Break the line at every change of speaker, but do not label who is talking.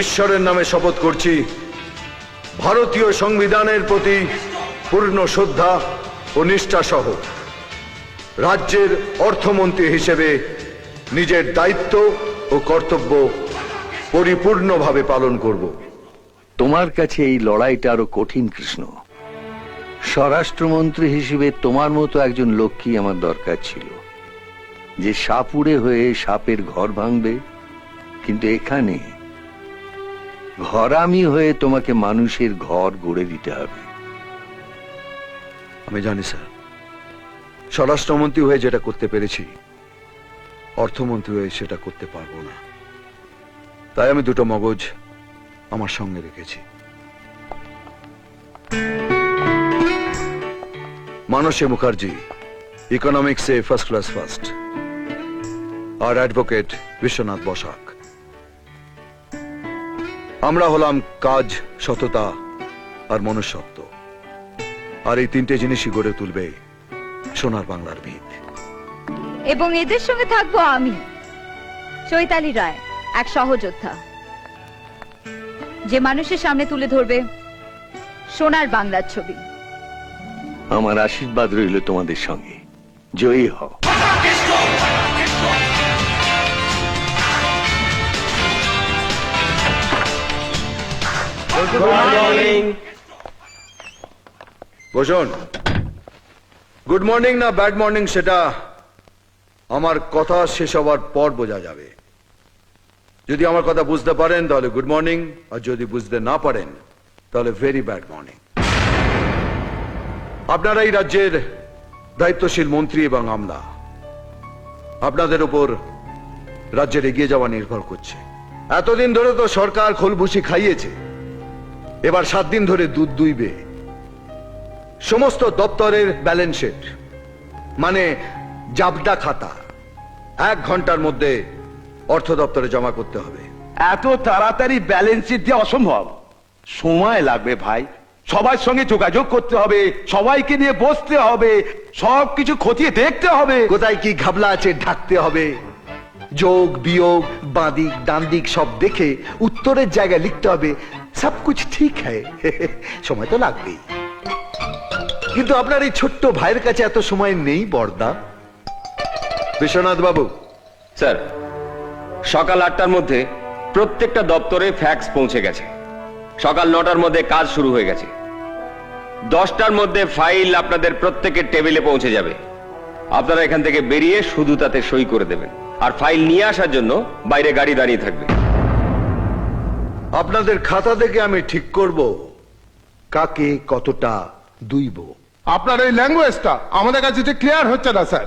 ঈশ্বরের নামে শপথ করছি ভারতীয় সংবিধানের প্রতি পূর্ণ শ্রদ্ধা ও নিষ্ঠা সহ রাজ্যের অর্থমন্ত্রী হিসেবে নিজের দায়িত্ব ও কর্তব্য পরিপূর্ণভাবে পালন করব।
তোমার কাছে এই লড়াইটা আরো কঠিন, কৃষ্ণ। স্বরাষ্ট্রমন্ত্রী হিসেবে তোমার মতো একজন লোককে আমার দরকার ছিল, যে সাপুড়ে হয়ে সাপের ঘর ভাঙবে, কিন্তু এখানে ঘরামি হয়ে তোমাকে মানুষের ঘর গড়ে দিতে হবে।
আমি জানি স্যার, স্বরাষ্ট্রমন্ত্রী হয়ে যেটা করতে পেরেছি অর্থমন্ত্রী হয়ে সেটা করতে পারবো না। তাই আমি দুটো মগজ আমার সঙ্গে রেখেছি। মানসী মুখার্জি ইকোনমিক্সে ফার্স্ট ক্লাস ফার্স্ট, আর অ্যাডভোকেট বিশ্বনাথ বসাক। আমরা হলাম কাজ, সততা আর মনুষ্যত্ব, আর এই তিনটে জিনিসই গড়ে তুলবে সোনার বাংলার ভিত।
এবং এদের সঙ্গে থাকবো আমি, চৈতালি রায়, এক সহযোদ্ধা, যে মানুষের সামনে তুলে ধরবে সোনার বাংলার ছবি।
আমার আশীর্বাদ রইল তোমাদের সঙ্গে। জয়ী হও।
বসুন। গুড মর্নিং না ব্যাড মর্নিং সেটা আমার কথা শেষ হওয়ার পর বোঝা যাবে। যদি আমার কথা বুঝতে পারেন তাহলে গুড মর্নিং, আর যদি বুঝতে না পারেন তাহলে ভেরি ব্যাড মর্নিং। আপনারা এই রাজ্যের দায়িত্বশীল মন্ত্রী এবং আমলা, আপনাদের উপর রাজ্যের এগিয়ে যাওয়া নির্ভর করছে। এতদিন ধরে তো সরকার খোলভুসি খাইয়েছে, এবার 7 দিন ধরে দুধ দুইবে। সমস্ত দপ্তরের ব্যালেন্স শিট মানে জাবডা খাতা 1 ঘন্টার মধ্যে অর্থ দপ্তরে জমা করতে হবে।
এত তাড়াতাড়ি ব্যালেন্স শিট দেওয়া অসম্ভব, সময় লাগবে ভাই। সবার সঙ্গে যোগাযোগ করতে হবে, সবাইকে নিয়ে বসতে হবে, সবকিছু খতিয়ে দেখতে হবে।
কোথায় কি ঘাবলা আছে ঢাকতে হবে, যোগ বিয়োগ বাঁদিক ডানদিক সব দেখে উত্তরের জায়গায় লিখতে হবে। সব কুছ ঠিক হ্যায়, সময় তো লাগবেই। কিন্তু আপনার এই ছোট্ট ভাইয়ের কাছে এত সময় নেই বর্দা। বিশ্বনাথ বাবু।
স্যার, সকাল 8টার মধ্যে প্রত্যেকটা দপ্তরে ফ্যাক্স পৌঁছে গেছে। সকাল 9টার মধ্যে কাজ শুরু হয়ে গেছে। 10টার মধ্যে ফাইল আপনাদের প্রত্যেকের টেবিলে পৌঁছে যাবে। আপনারা এখান থেকে বেরিয়ে শুধু তাতে সই করে দেবেন, আর ফাইল নিয়ে আসার জন্য বাইরে গাড়ি দাঁড়িয়ে থাকবে।
আপনাদের খাতা থেকে আমি ঠিক করব কাকে কতটা দুইব।
আপনার এই ল্যাঙ্গুয়েজটা আমাদের কাছে ক্লিয়ার হচ্ছে না স্যার।